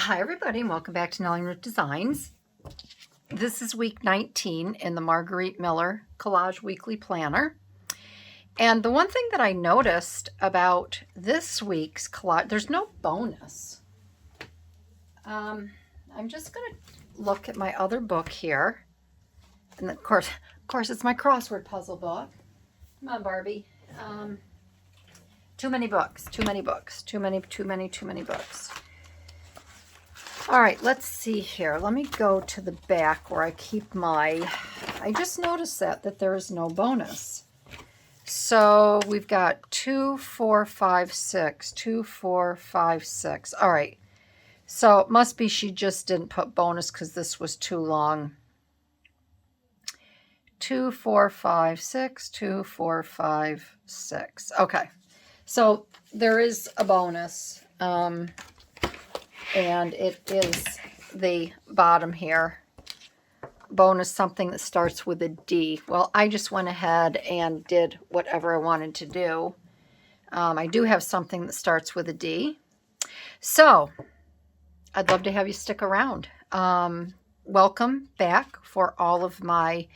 Hi everybody and welcome back to Nellie and Ruth Designs. This is week 19 in the Margarete Miller Collage Weekly Planner. And the one thing that I noticed about this week's collage, there's no bonus. I'm just going to look at my other book here. And of course it's my crossword puzzle book. Come on, Barbie. Too many books. Too many books. All right, let's see here. Let me go to the back where I keep my, I just noticed that there is no bonus. So we've got 2, 4, 5, 6, 2, 4, 5, 6. All right, so it must be she just didn't put bonus because this was too long. 2, 4, 5, 6, 2, 4, 5, 6. Okay, so there is a bonus. And it is the bottom here. Bonus, something that starts with a D. Well, I just went ahead and did whatever I wanted to do. I do have something that starts with a D. So, I'd love to have you stick around. Welcome back for all of my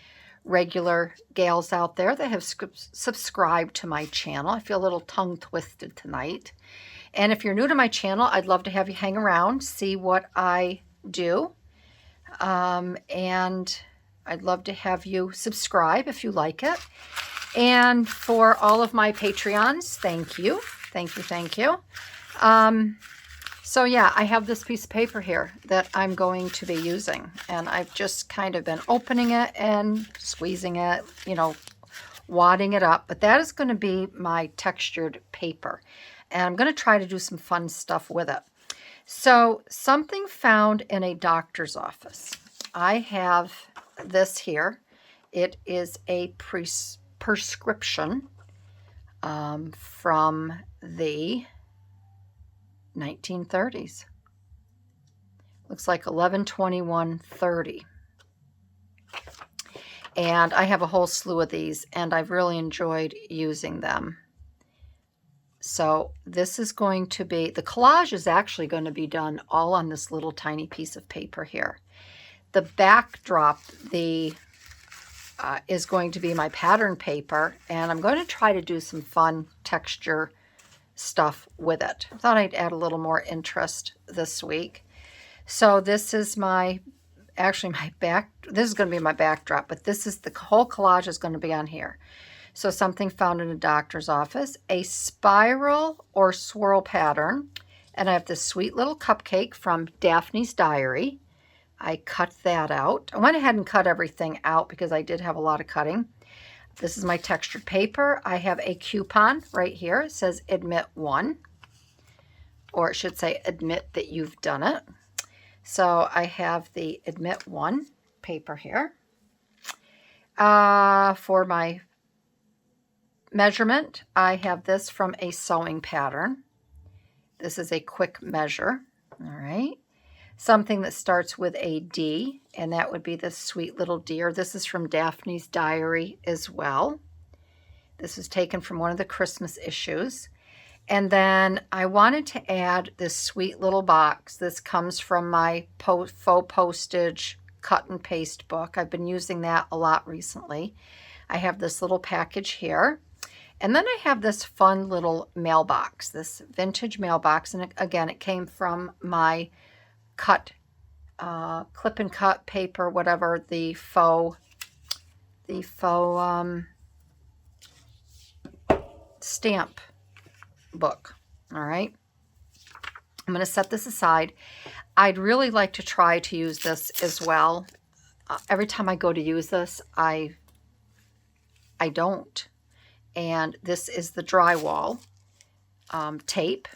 regular gals out there that have subscribed to my channel. I feel a little tongue-twisted tonight. And if you're new to my channel, I'd love to have you hang around, see what I do. And I'd love to have you subscribe if you like it. And for all of my Patreons, thank you. Thank you. So yeah, I have this piece of paper here that I'm going to be using. And I've just kind of been opening it and squeezing it, you know, wadding it up. But that is going to be my textured paper. And I'm going to try to do some fun stuff with it. So, something found in a doctor's office. I have this here. It is a prescription from the 1930s. Looks like 11/21/30. And I have a whole slew of these, and I've really enjoyed using them. So this is going to be, the collage is actually going to be done all on this little tiny piece of paper here. The backdrop is going to be my pattern paper, and I'm going to try to do some fun texture stuff with it. I thought I'd add a little more interest this week. So this is my, actually this is going to be my backdrop, but this is, the whole collage is going to be on here. So something found in a doctor's office, a spiral or swirl pattern, and I have this sweet little cupcake from Daphne's diary. I cut that out. I went ahead and cut everything out because I did have a lot of cutting. This is my textured paper. I have a coupon right here. It says admit 1, or it should say admit that you've done it. So I have the admit 1 paper here. For my measurement, I have this from a sewing pattern. This is a quick measure. All right. Something that starts with a D, and that would be this sweet little deer. This is from Daphne's diary as well. This was taken from one of the Christmas issues. And then I wanted to add this sweet little box. This comes from my faux postage cut and paste book. I've been using that a lot recently. I have this little package here. And then I have this fun little mailbox, this vintage mailbox. And again, it came from my cut, clip and cut paper, whatever, the faux stamp book. All right. I'm going to set this aside. I'd really like to try to use this as well. Every time I go to use this, I don't. And this is the drywall tape,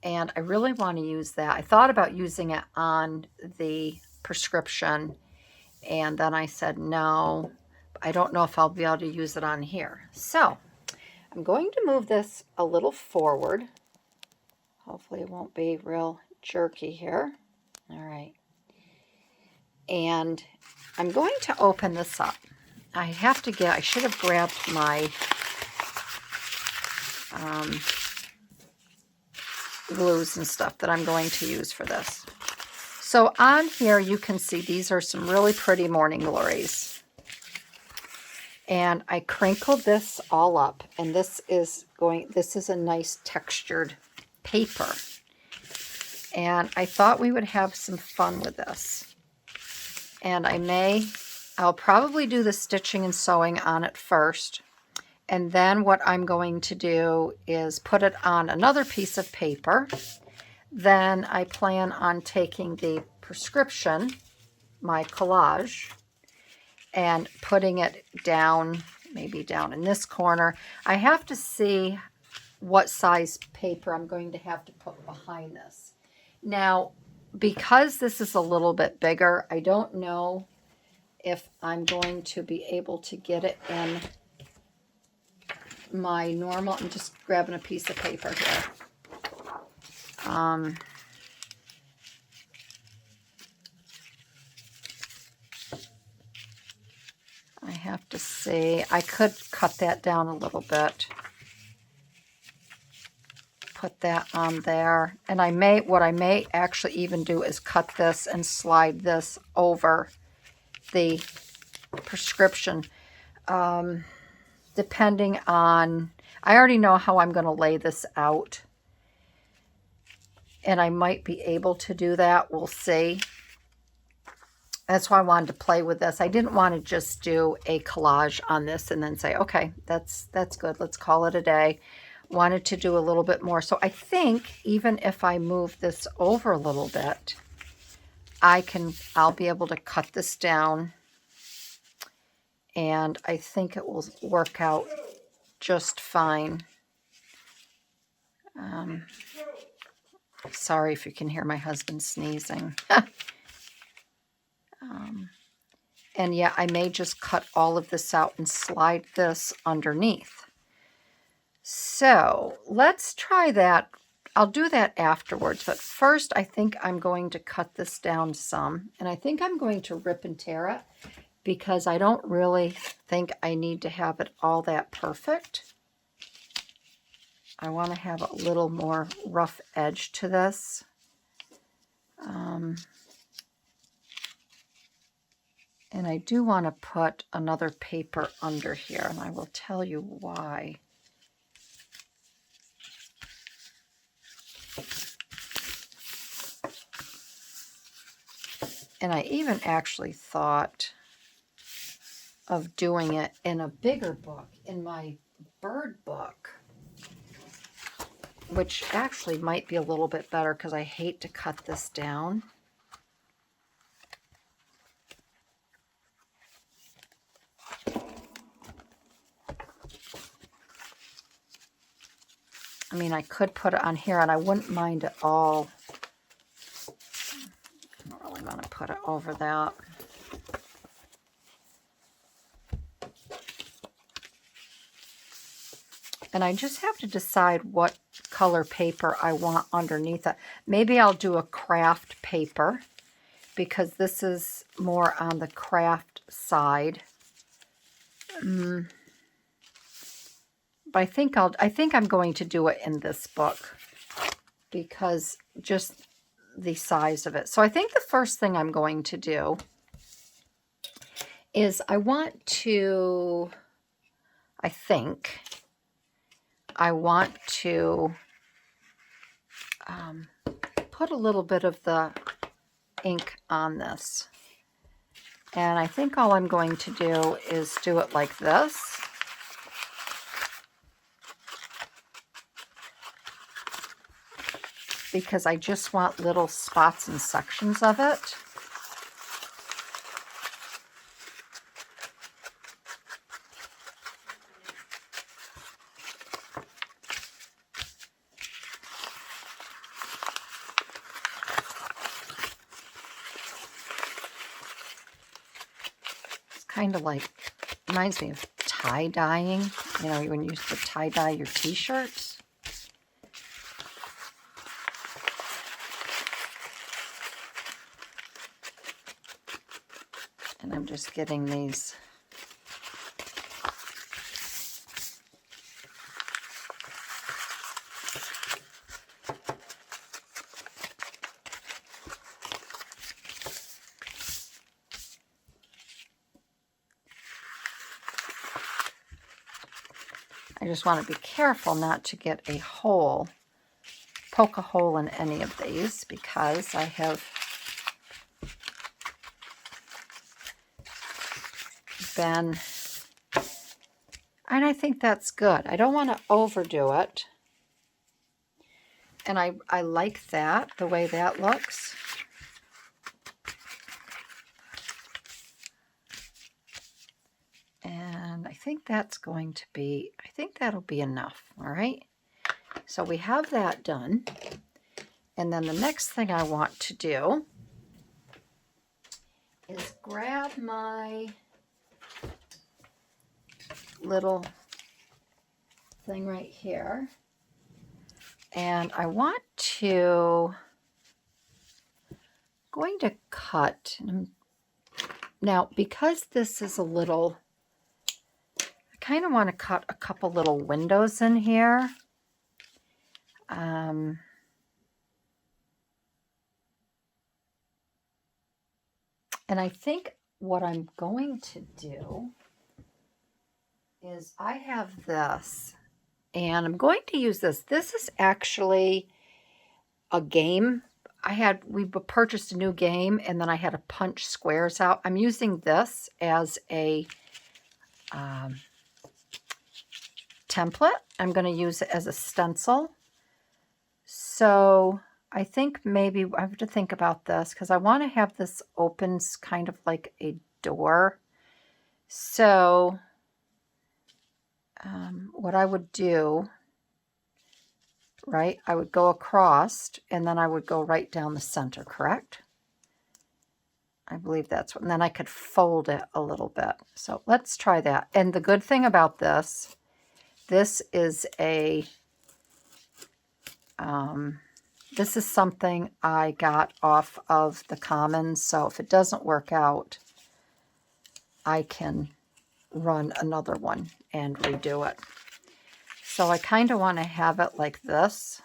and I really want to use that. I thought about using it on the prescription, and then I said no, I don't know if I'll be able to use it on here. So I'm going to move this a little forward. Hopefully it won't be real jerky here. All right. And I'm going to open this up. I should have grabbed my glues and stuff that I'm going to use for this. So on here you can see these are some really pretty morning glories. And I crinkled this all up, and this is a nice textured paper. And I thought we would have some fun with this. And I'll probably do the stitching and sewing on it first. And then what I'm going to do is put it on another piece of paper. Then I plan on taking the prescription, my collage, and putting it down, maybe down in this corner. I have to see what size paper I'm going to have to put behind this. Now, because this is a little bit bigger, I don't know if I'm going to be able to get it in my normal. I'm just grabbing a piece of paper here. I have to see. I could cut that down a little bit. Put that on there. And what I may actually even do is cut this and slide this over the prescription. Depending on, I already know how I'm going to lay this out. And I might be able to do that. We'll see. That's why I wanted to play with this. I didn't want to just do a collage on this and then say, okay, that's good. Let's call it a day. Wanted to do a little bit more. So I think even if I move this over a little bit, I'll be able to cut this down. And I think it will work out just fine. Sorry if you can hear my husband sneezing. And yeah, I may just cut all of this out and slide this underneath. So let's try that. I'll do that afterwards, but first I think I'm going to cut this down some, and I think I'm going to rip and tear it because I don't really think I need to have it all that perfect. I want to have a little more rough edge to this. And I do want to put another paper under here, and I will tell you why. And I even actually thought of doing it in a bigger book, in my bird book, which actually might be a little bit better because I hate to cut this down. I mean, I could put it on here, and I wouldn't mind at all. I don't really want to put it over that. And I just have to decide what color paper I want underneath it. Maybe I'll do a craft paper because this is more on the craft side. But I think I'm going to do it in this book because just the size of it. So I think the first thing I'm going to do is I want to put a little bit of the ink on this. And I think all I'm going to do is do it like this. Because I just want little spots and sections of it. It's kind of like, reminds me of tie-dyeing. You know, when you used to tie-dye your t-shirts. And I'm just getting these I just want to be careful not to get a hole, poke a hole in any of these, because I have been, and I think that's good. I don't want to overdo it. And I like that, the way that looks. And I think that's going to be, I think that'll be enough, all right? So we have that done. And then the next thing I want to do is grab my little thing right here. And I want to, going to cut, now because this is a little, I kind of want to cut a couple little windows in here. And I think what I'm going to do is I have this, and I'm going to use this. This is actually a game. We purchased a new game, and then I had to punch squares out. I'm using this as a template. I'm going to use it as a stencil. So I think maybe I have to think about this, because I want to have this open kind of like a door. So what I would do, right, I would go across, and then I would go right down the center, correct? I believe that's what, and then I could fold it a little bit. So let's try that. And the good thing about this is a, this is something I got off of the Commons. So if it doesn't work out, I can run another one and redo it. So I kind of want to have it like this.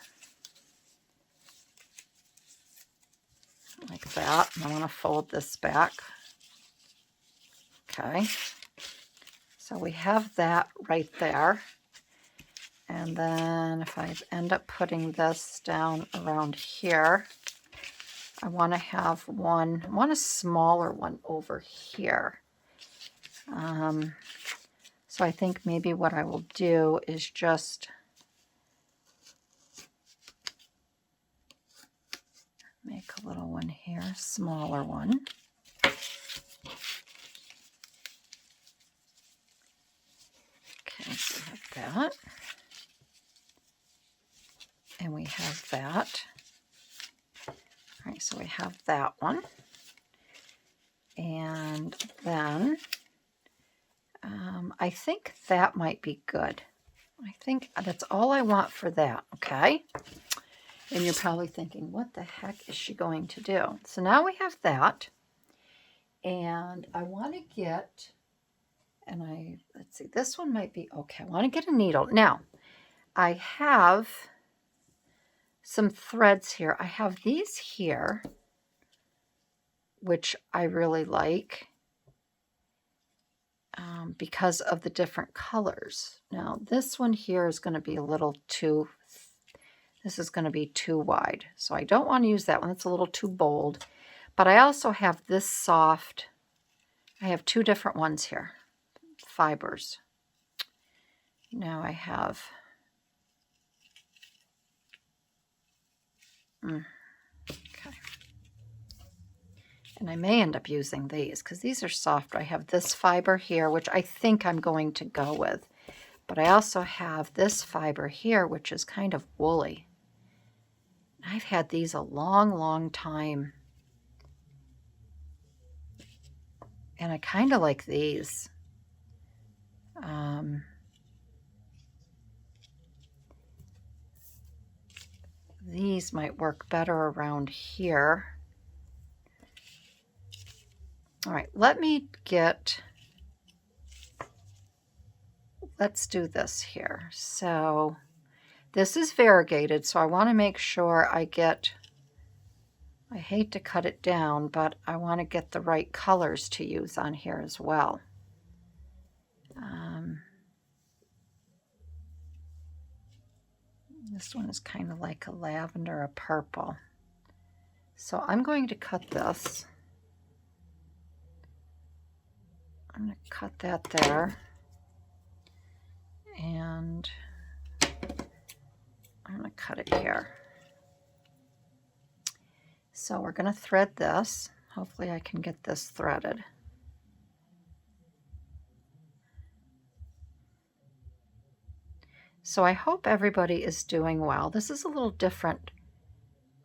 Like that. And I want to fold this back. Okay. So we have that right there. And then if I end up putting this down around here, I want to have one, I want a smaller one over here. So I think maybe what I will do is just make a little one here, smaller one. Okay, so we have that. And we have that. All right, so we have that one. And then I think that might be good. I think that's all I want for that, okay? And you're probably thinking, what the heck is she going to do? So now we have that. And I want to get, and let's see, this one might be okay. I want to get a needle. Now, I have some threads here. I have these here, which I really like. Because of the different colors. Now this one here is going to be a little too, this is going to be too wide. So I don't want to use that one. It's a little too bold. But I also have this soft, I have two different ones here, fibers. Now I have, okay. And I may end up using these because these are soft. I have this fiber here, which I think I'm going to go with. But I also have this fiber here, which is kind of woolly. I've had these a long, long time. And I kind of like these. These might work better around here. All right, let's do this here. So this is variegated, so I want to make sure I hate to cut it down, but I want to get the right colors to use on here as well. This one is kind of like a lavender, a purple. So I'm going to cut this. I'm going to cut that there. And I'm going to cut it here. So we're going to thread this. Hopefully I can get this threaded. So I hope everybody is doing well. This is a little different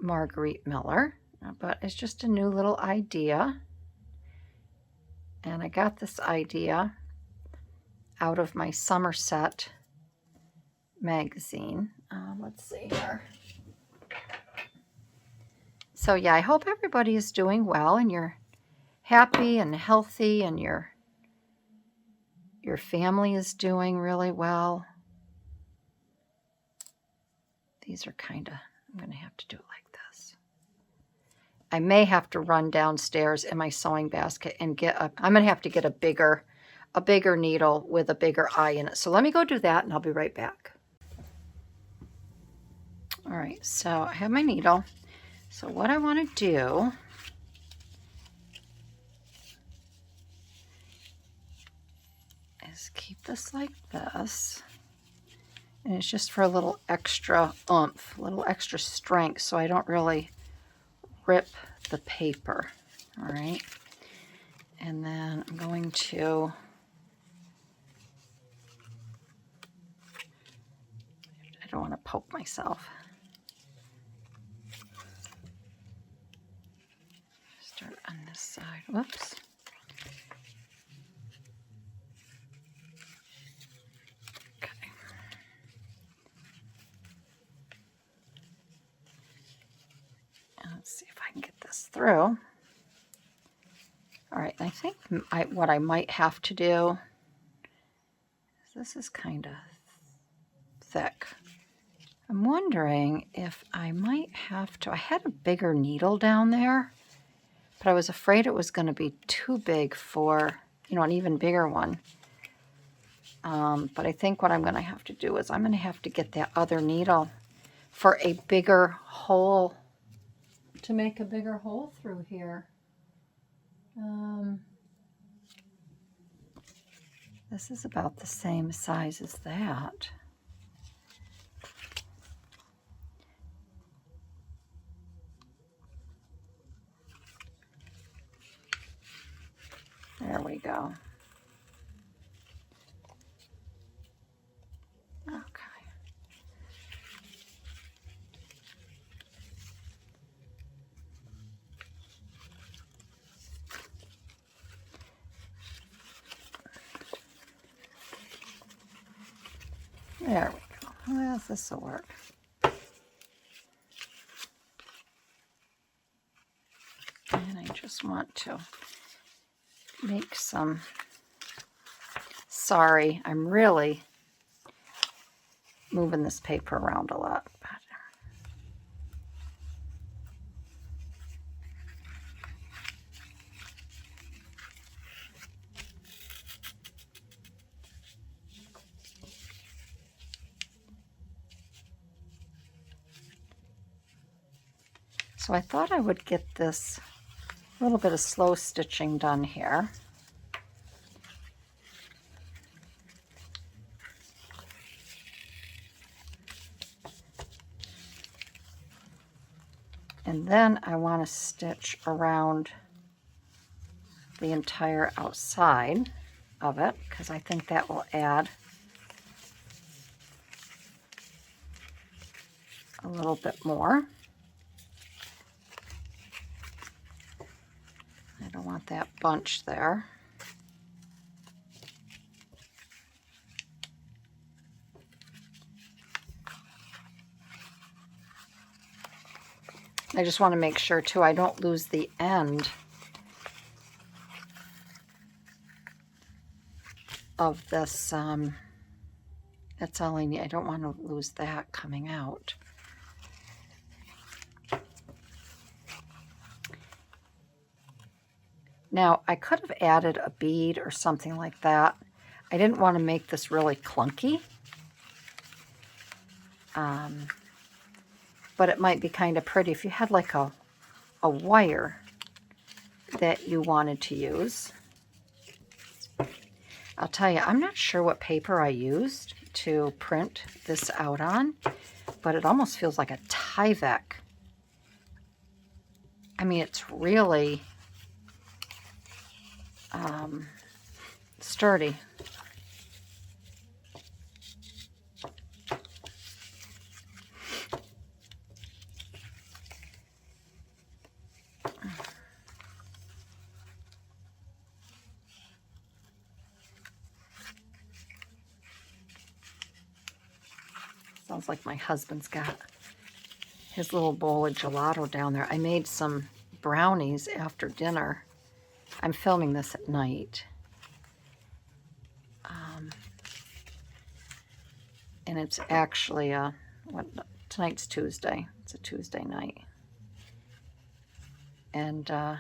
Margarete Miller, but it's just a new little idea. And I got this idea out of my Somerset magazine. Let's see here. So yeah, I hope everybody is doing well and you're happy and healthy and your family is doing really well. These are kind of, I'm going to have to do it like this. I may have to run downstairs in my sewing basket and get I'm going to have to get a bigger needle with a bigger eye in it. So let me go do that and I'll be right back. All right, so I have my needle. So what I want to do is keep this like this. And it's just for a little extra oomph, a little extra strength so I don't really rip the paper. All right. And then I'm going to I don't want to poke myself. Start on this side. Whoops. Let's see if I can get this through. All right, I think what I might have to do is this is kind of thick. I'm wondering if I might have to, I had a bigger needle down there, but I was afraid it was going to be too big for, you know, an even bigger one. But I think what I'm going to have to do is I'm going to have to get that other needle for a bigger hole, to make a bigger hole through here. This is about the same size as that. There we go. Okay. There we go. Well, this will work. And I just want to make some, sorry, I'm really moving this paper around a lot. But so I thought I would get this little bit of slow stitching done here. And then I want to stitch around the entire outside of it because I think that will add a little bit more. I don't want that bunch there. I just want to make sure too I don't lose the end of this. That's all I need. I don't want to lose that coming out. Now, I could have added a bead or something like that. I didn't want to make this really clunky. but it might be kind of pretty if you had like a wire that you wanted to use. I'll tell you, I'm not sure what paper I used to print this out on, but it almost feels like a Tyvek. I mean, it's really sturdy. Sounds like my husband's got his little bowl of gelato down there. I made some brownies after dinner. I'm filming this at night. And it's actually tonight's Tuesday. It's a Tuesday night. And I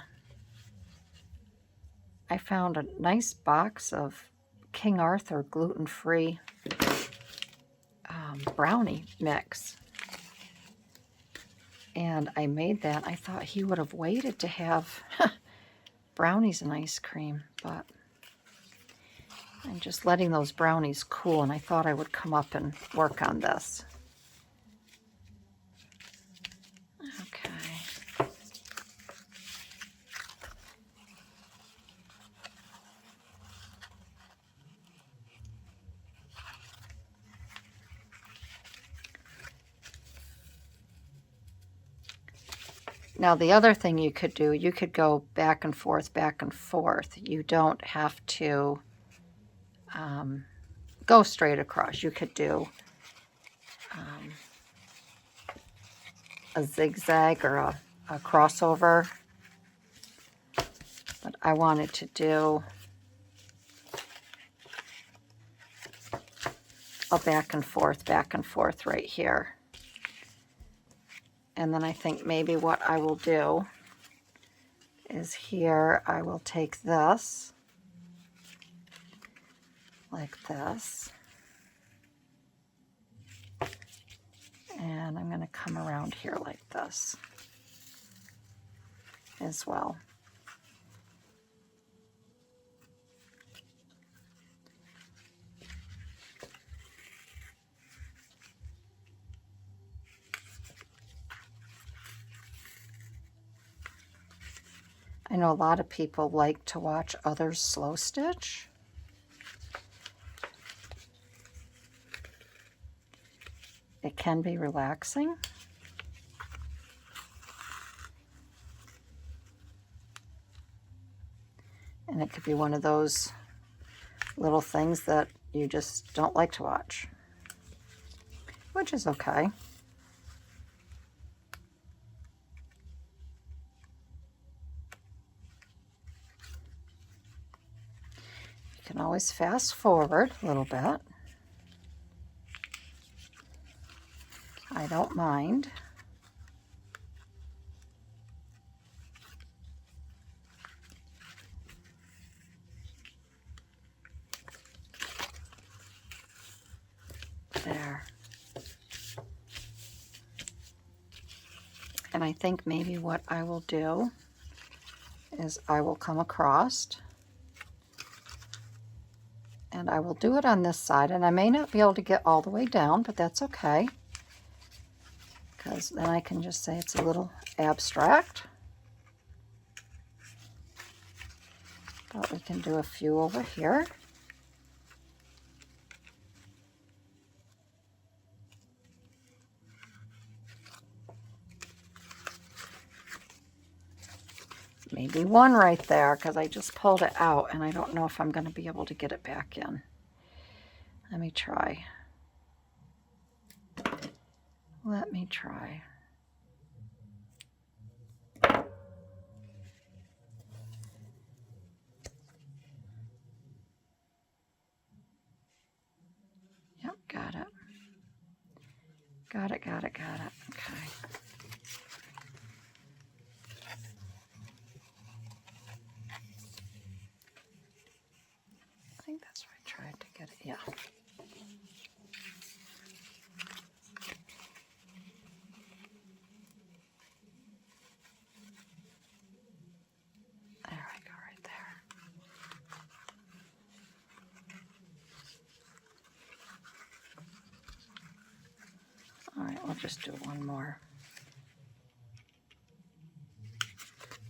found a nice box of King Arthur gluten-free brownie mix. And I made that. I thought he would have waited to have brownies and ice cream, but I'm just letting those brownies cool, and I thought I would come up and work on this. Okay. Now the other thing you could do, you could go back and forth, back and forth. You don't have to go straight across. You could do a zigzag or a crossover, but I wanted to do a back and forth right here. And then I think maybe what I will do is here I will take this like this, and I'm going to come around here like this as well. I know a lot of people like to watch others slow stitch. It can be relaxing. And it could be one of those little things that you just don't like to watch, which is okay. You can always fast forward a little bit. I don't mind. There. And I think maybe what I will do is I will come across and I will do it on this side, and I may not be able to get all the way down, but that's okay, because then I can just say it's a little abstract. But we can do a few over here. Maybe one right there, because I just pulled it out and I don't know if I'm going to be able to get it back in. Let me try. Let me try. Yep, got it. Got it, got it, got it. Okay. I think that's where I tried to get it. Yeah. just do one more.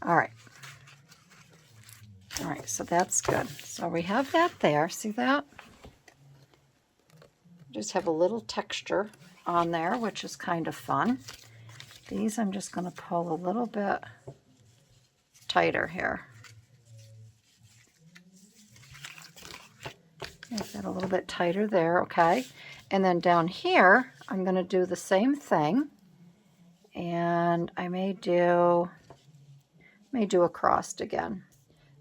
All right. All right, so that's good. So we have that there. See that? Just have a little texture on there, which is kind of fun. These I'm just going to pull a little bit tighter here. Make that a little bit tighter there, okay? And then down here, I'm going to do the same thing. And I may do a crossed again.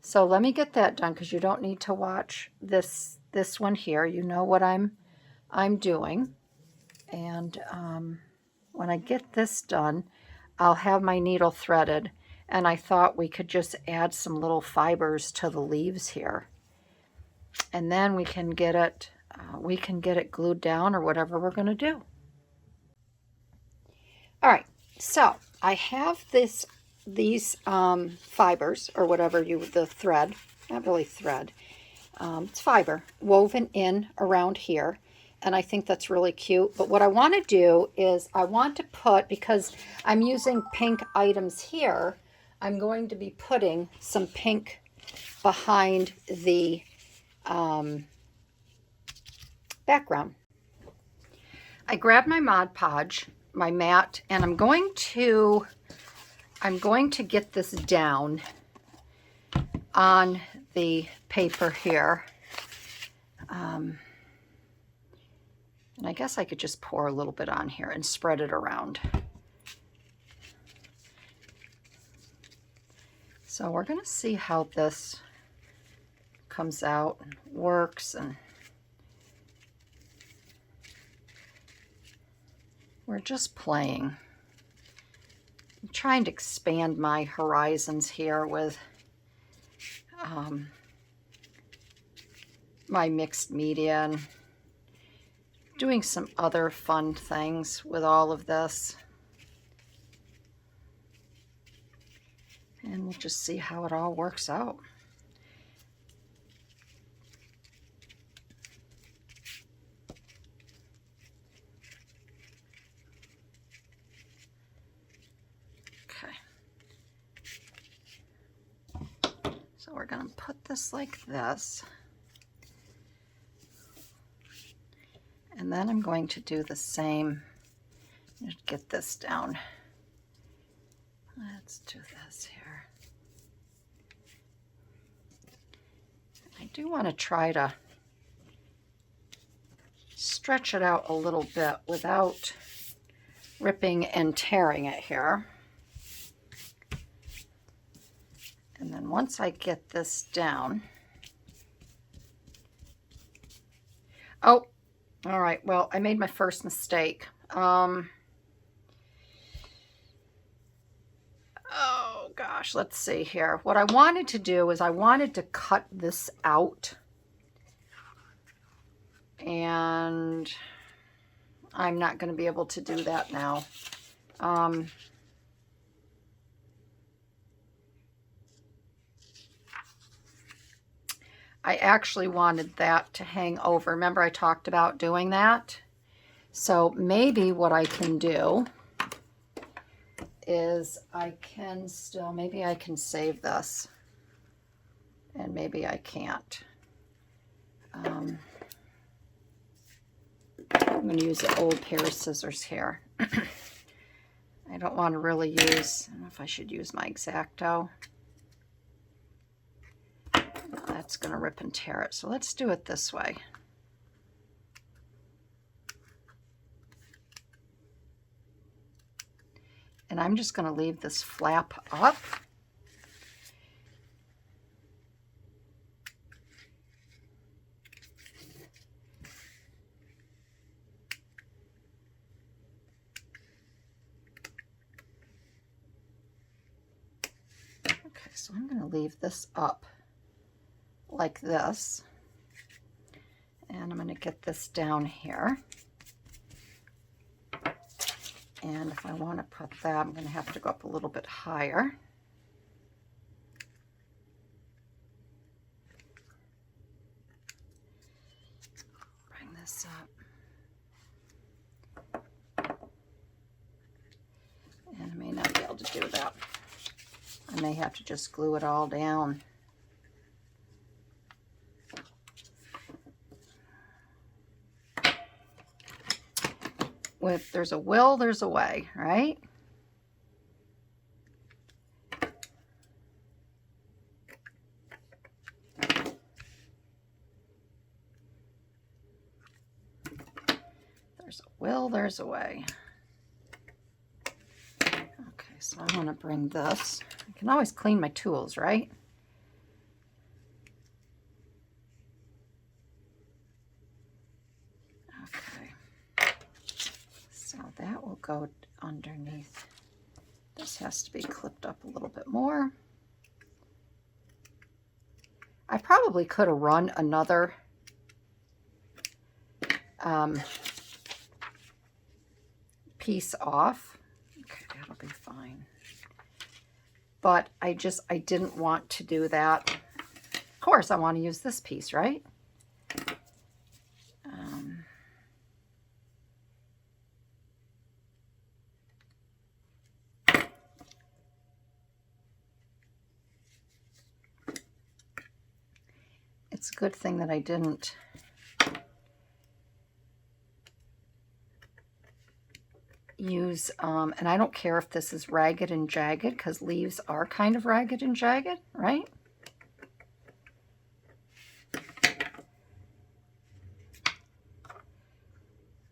So let me get that done because you don't need to watch this one here. You know what I'm doing. And when I get this done, I'll have my needle threaded. And I thought we could just add some little fibers to the leaves here. And then we can get it glued down or whatever we're going to do. All right, so I have these fibers or whatever the thread, not really thread, it's fiber woven in around here. And I think that's really cute. But what I want to do is I want to put, because I'm using pink items here, I'm going to be putting some pink behind the background. I grabbed my Mod Podge, my mat, and I'm going to get this down on the paper here. And I guess I could just pour a little bit on here and spread it around. So we're going to see how this comes out and works, and we're just playing. I'm trying to expand my horizons here with my mixed media and doing some other fun things with all of this. And we'll just see how it all works out. Okay. So we're going to put this like this. And then I'm going to do the same. Just get this down. Let's do this here. I do want to try to stretch it out a little bit without ripping and tearing it here. And then once I get this down, oh, all right, well, I made my first mistake. Oh gosh, let's see here. What I wanted to do is I wanted to cut this out. And I'm not going to be able to do that now. I actually wanted that to hang over. Remember I talked about doing that? So maybe what I can do is maybe I can save this. And maybe I can't. I'm going to use an old pair of scissors here. I don't want to really use, I don't know if I should use my X-Acto. That's going to rip and tear it. So let's do it this way. And I'm just going to leave this flap up. Okay, so I'm going to leave this up like this, and I'm going to get this down here, and if I want to put that, I'm going to have to go up a little bit higher. Bring this up. to do that. I may have to just glue it all down. With there's a will, there's a way, right? There's a will, there's a way. Okay, so I want to bring this. I can always clean my tools, right? Okay, so that will go underneath. This has to be clipped up a little bit more. I probably could have run another piece off. Okay, that'll be fine. But I didn't want to do that. Of course, I want to use this piece, right? It's a good thing that I didn't use, and I don't care if this is ragged and jagged, because leaves are kind of ragged and jagged, right?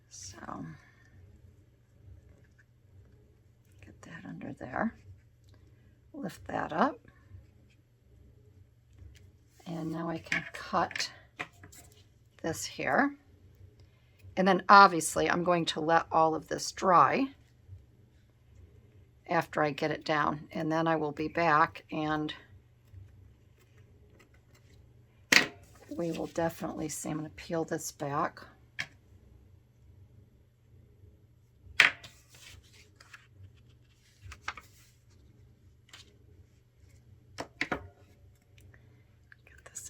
So, get that under there. Lift that up. And now I can cut this here. And then obviously I'm going to let all of this dry after I get it down. And then I will be back and we will definitely see. I'm going to peel this back.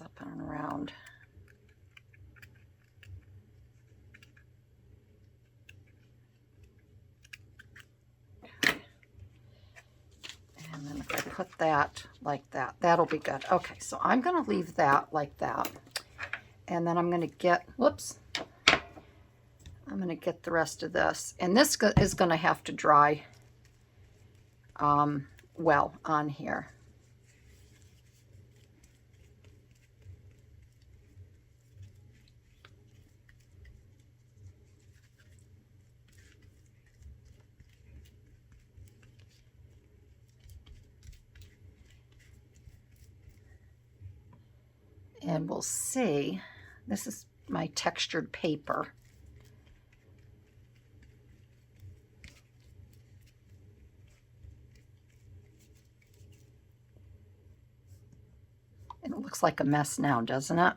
Up and around. Okay. And then if I put that like that, that'll be good. Okay, so I'm going to leave that like that. And then I'm going to get, whoops, I'm going to get the rest of this. And this is going to have to dry well on here. And we'll see, this is my textured paper. And it looks like a mess now, doesn't it?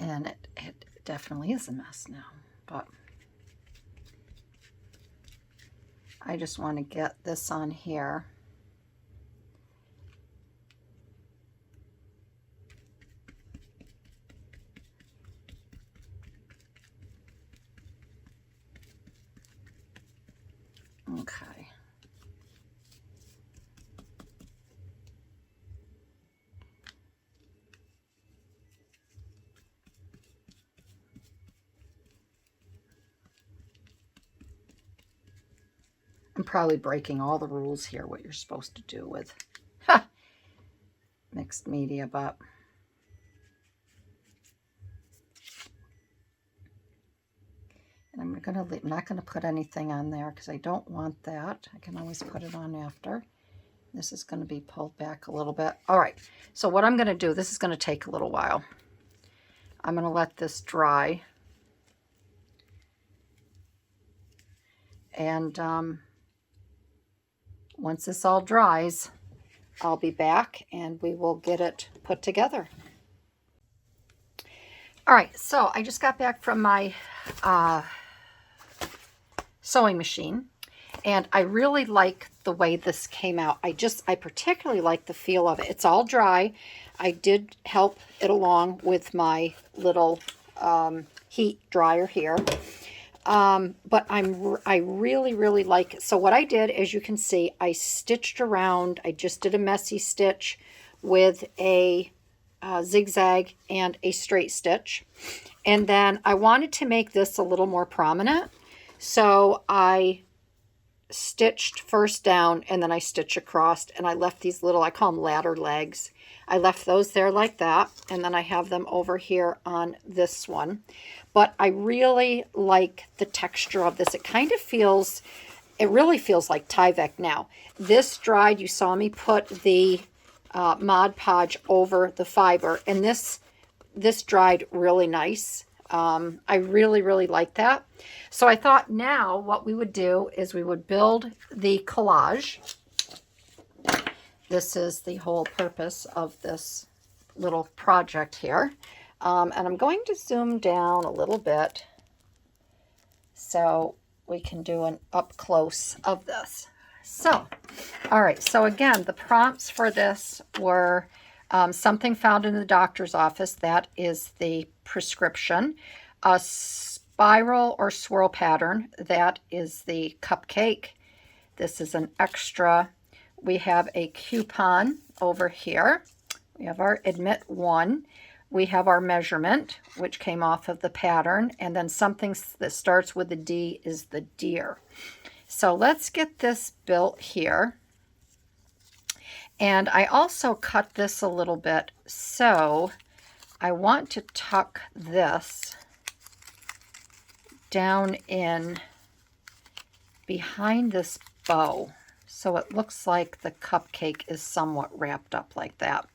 And it definitely is a mess now, but I just want to get this on here. Okay. I'm probably breaking all the rules here, what you're supposed to do with mixed media, but and I'm not gonna put anything on there because I don't want that. I can always put it on after. This is going to be pulled back a little bit. All right, so what I'm going to do, this is going to take a little while. I'm going to let this dry. And once this all dries, I'll be back and we will get it put together. All right, so I just got back from my sewing machine. And I really like the way this came out. I particularly like the feel of it. It's all dry. I did help it along with my little heat dryer here. But I really, really like it. So what I did, as you can see, I stitched around. I just did a messy stitch with a zigzag and a straight stitch. And then I wanted to make this a little more prominent. So I stitched first down and then I stitched across, and I left these little, I call them ladder legs. I left those there like that, and then I have them over here on this one. But I really like the texture of this. It kind of feels, it really feels like Tyvek now. This dried, you saw me put the Mod Podge over the fiber, and this dried really nice. I really, really like that. So I thought now what we would do is we would build the collage. This is the whole purpose of this little project here. And I'm going to zoom down a little bit so we can do an up close of this. So, all right. So again, the prompts for this were something found in the doctor's office. That is the prescription. A spiral or swirl pattern. That is the cupcake. This is an extra. We have a coupon over here. We have our admit one. We have our measurement, which came off of the pattern. And then something that starts with a D is the deer. So let's get this built here. And I also cut this a little bit. So I want to tuck this down in behind this bow. So it looks like the cupcake is somewhat wrapped up like that.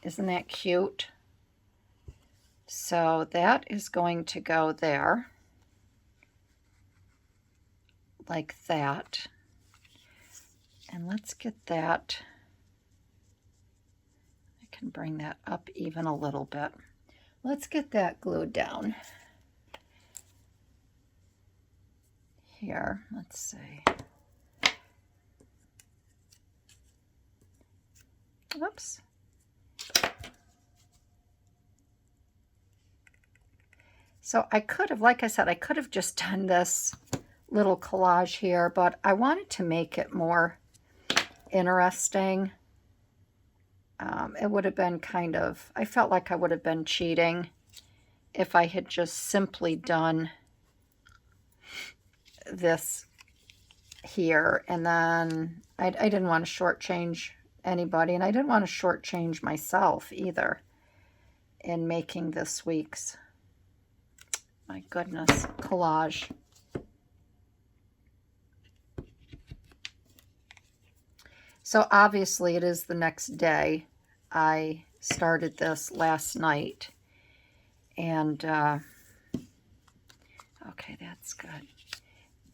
Isn't that cute? So that is going to go there. Like that. And let's get that. I can bring that up even a little bit. Let's get that glued down. Here, let's see. Whoops. So I could have, like I said, I could have just done this little collage here, but I wanted to make it more interesting. It would have been kind of, I felt like I would have been cheating if I had just simply done this here. And then I didn't want to shortchange anybody, and I didn't want to shortchange myself either in making this week's, my goodness, collage. So obviously it is the next day. I started this last night, and okay, that's good.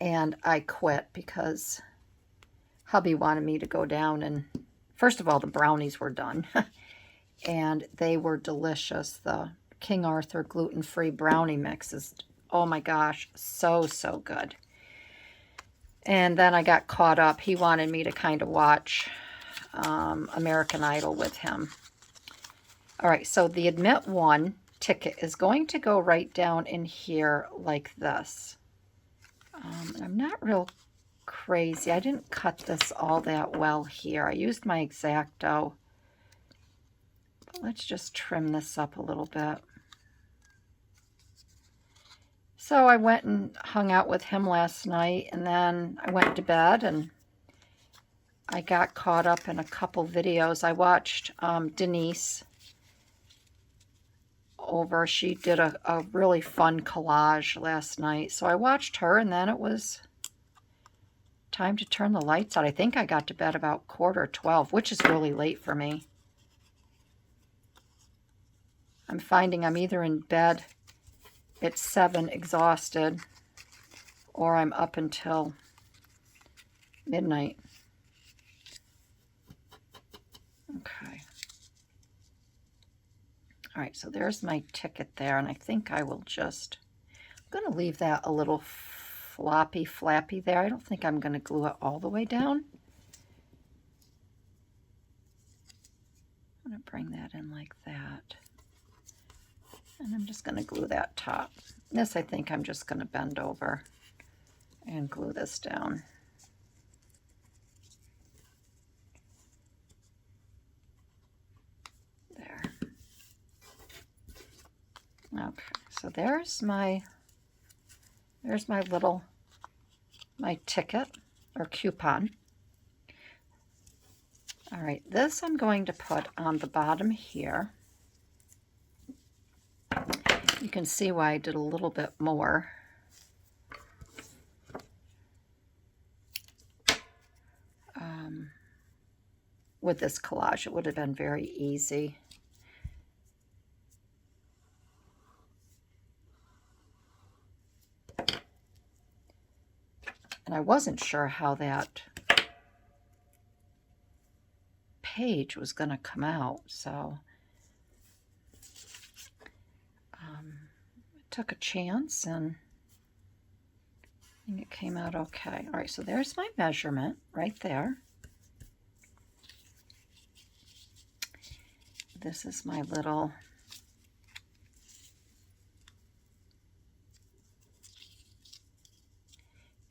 And I quit because hubby wanted me to go down, and first of all, the brownies were done and they were delicious. The King Arthur gluten-free brownie mix is, oh my gosh, so, so good. And then I got caught up. He wanted me to kind of watch American Idol with him. All right, so the admit one ticket is going to go right down in here like this. I'm not real crazy. I didn't cut this all that well here. I used my X-Acto. But let's just trim this up a little bit. So I went and hung out with him last night, and then I went to bed, and I got caught up in a couple videos. I watched Denise over. She did a really fun collage last night. So I watched her, and then it was time to turn the lights out. I think I got to bed about 11:45, which is really late for me. I'm finding I'm either in bed at 7 exhausted, or I'm up until midnight. Okay. All right, so there's my ticket there, and I think I will just, I'm going to leave that a little floppy, flappy there. I don't think I'm going to glue it all the way down. I'm going to bring that in like that. And I'm just going to glue that top. This I think I'm just going to bend over and glue this down. There. Okay, so there's my ticket or coupon. All right, this I'm going to put on the bottom here. You can see why I did a little bit more. With this collage, it would have been very easy. And I wasn't sure how that page was going to come out, so I took a chance and I think it came out okay. All right, so there's my measurement right there. This is my little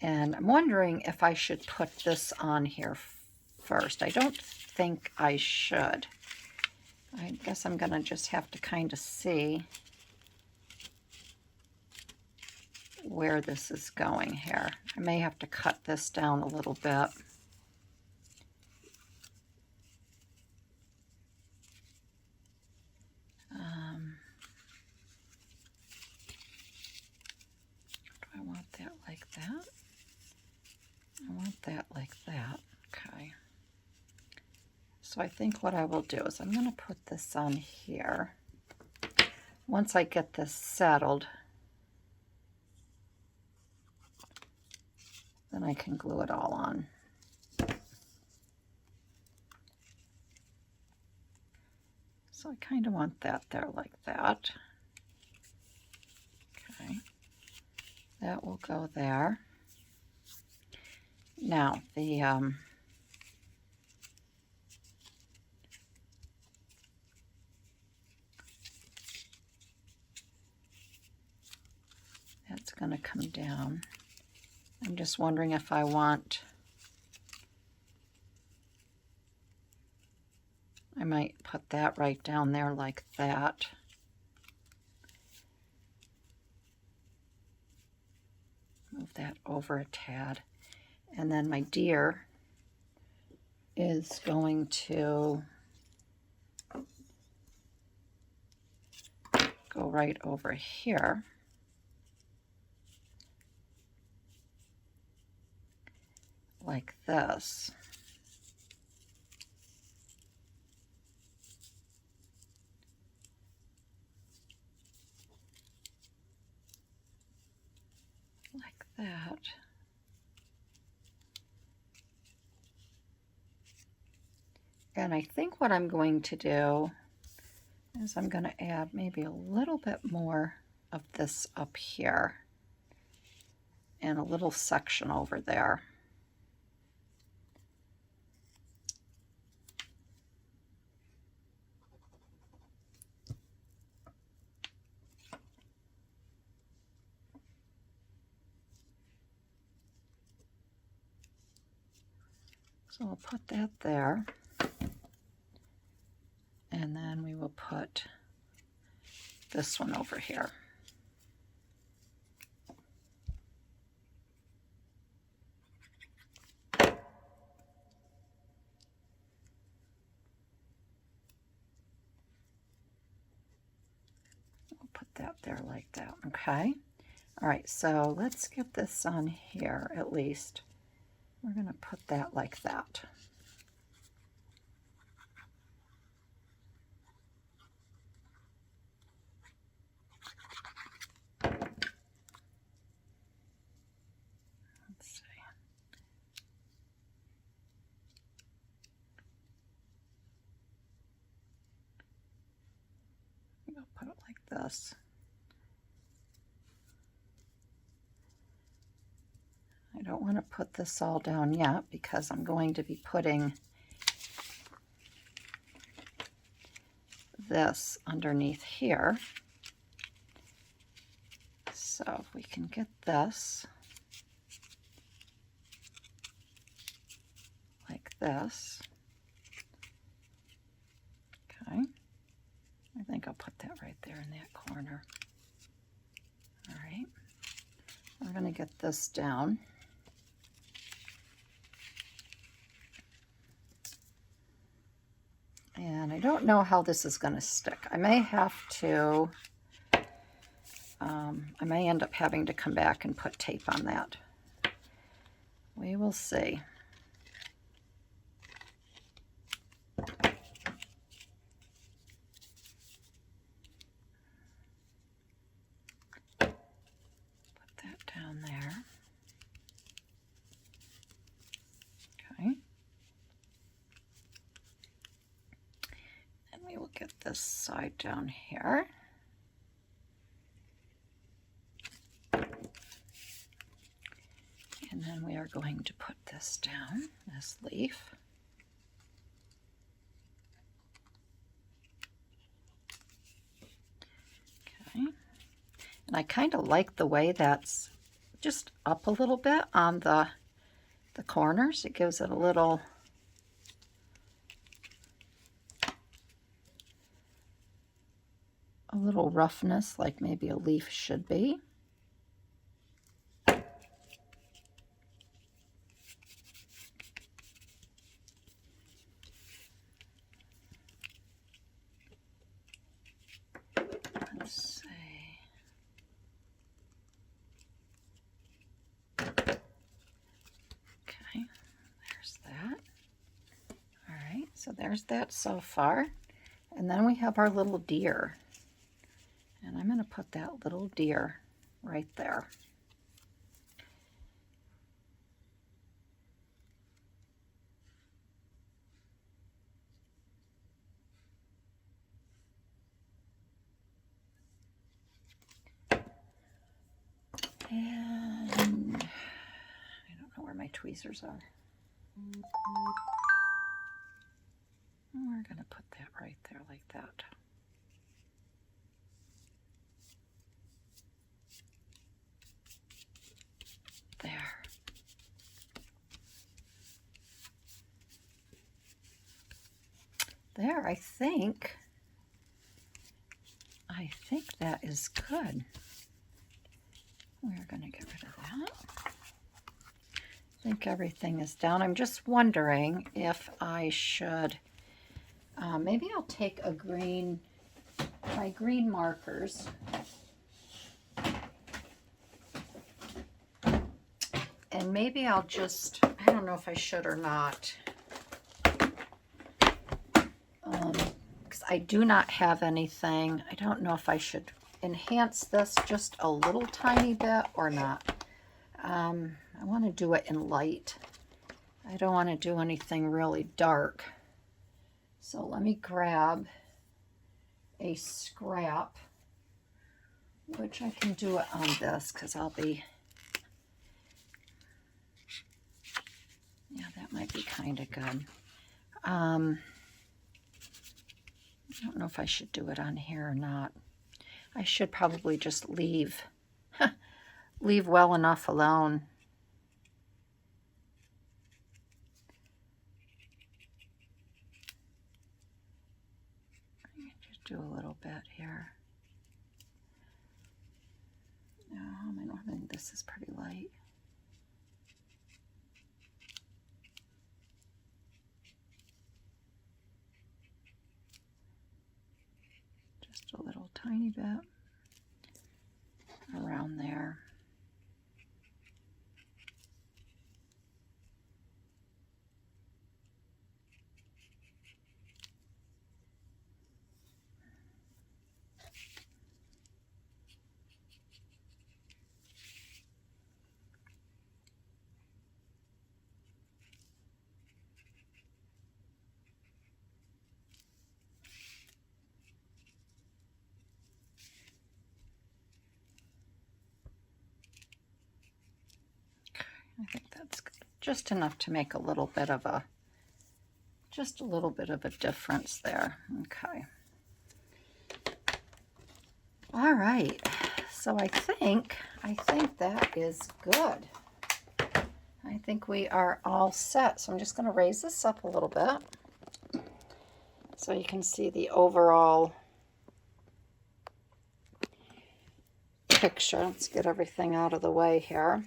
and I'm wondering if I should put this on here first. I don't think I should. I guess I'm gonna just have to kind of see where this is going here. I may have to cut this down a little bit. Do I want that like that? I want that like that. Okay. So I think what I will do is I'm going to put this on here. Once I get this settled, then I can glue it all on. So I kind of want that there like that. Okay. That will go there. Now, that's going to come down. I'm just wondering if I want, I might put that right down there like that. Move that over a tad. And then my deer is going to go right over here. Like this. Like that. And I think what I'm going to do is I'm going to add maybe a little bit more of this up here and a little section over there. So we'll put that there. And then we will put this one over here. We'll put that there like that, okay? All right, so let's get this on here at least. We're going to put that like that. Let's see. I'll put it like this. don't want to put this all down yet because I'm going to be putting this underneath here. So if we can get this like this. Okay. I think I'll put that right there in that corner. All right. We're going to get this down. And I don't know how this is going to stick. I may have to, I may end up having to come back and put tape on that. We will see. Put that down there. Okay. And we will get this side down here. And then we are going to put this down, this leaf. Okay. And I kind of like the way that's just up a little bit on the corners. It gives it a little roughness, like maybe a leaf should be. Let's see. Okay, there's that. All right, so there's that so far. And then we have our little deer. And I'm going to put that little deer right there. And I don't know where my tweezers are. We're going to put that right there like that. There. There, I think that is good. We're going to get rid of that. I think everything is down. I'm just wondering if I should, maybe I'll take a green, my green markers. And maybe I'll just, I don't know if I should or not. Because I do not have anything. I don't know if I should enhance this just a little tiny bit or not. I want to do it in light. I don't want to do anything really dark. So let me grab a scrap, which I can do it on this because I'll be, yeah, that might be kind of good. I don't know if I should do it on here or not. I should probably just leave well enough alone. Just do a little bit here. No, I think this is pretty light. Just a little tiny bit around there. I think that's good. Just enough to make a little bit of a, just a little bit of a difference there. Okay. All right. So I think that is good. I think we are all set. So I'm just going to raise this up a little bit so you can see the overall picture. Let's get everything out of the way here.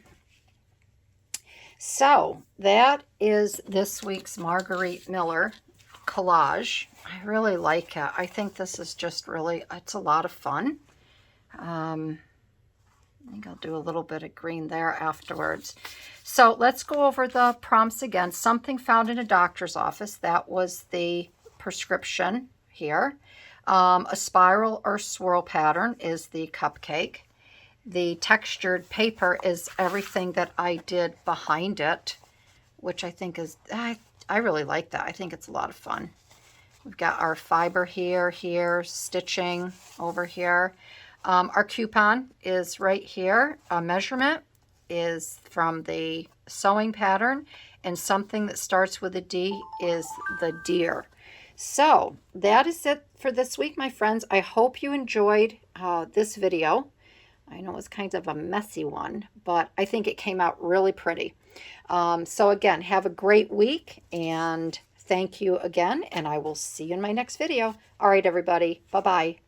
So that is this week's Margarete Miller collage. I really like it. I think this is just really, it's a lot of fun. I think I'll do a little bit of green there afterwards. So let's go over the prompts again. Something found in a doctor's office. That was the prescription here. A spiral or swirl pattern is the cupcake. The textured paper is everything that I did behind it, which I think is, I really like that. I think it's a lot of fun. We've got our fiber here, stitching over here. Our coupon is right here. A measurement is from the sewing pattern, and something that starts with a D is the deer. So that is it for this week, my friends. I hope you enjoyed this video. I know it's kind of a messy one, but I think it came out really pretty. So again, have a great week, and thank you again, and I will see you in my next video. All right, everybody. Bye-bye.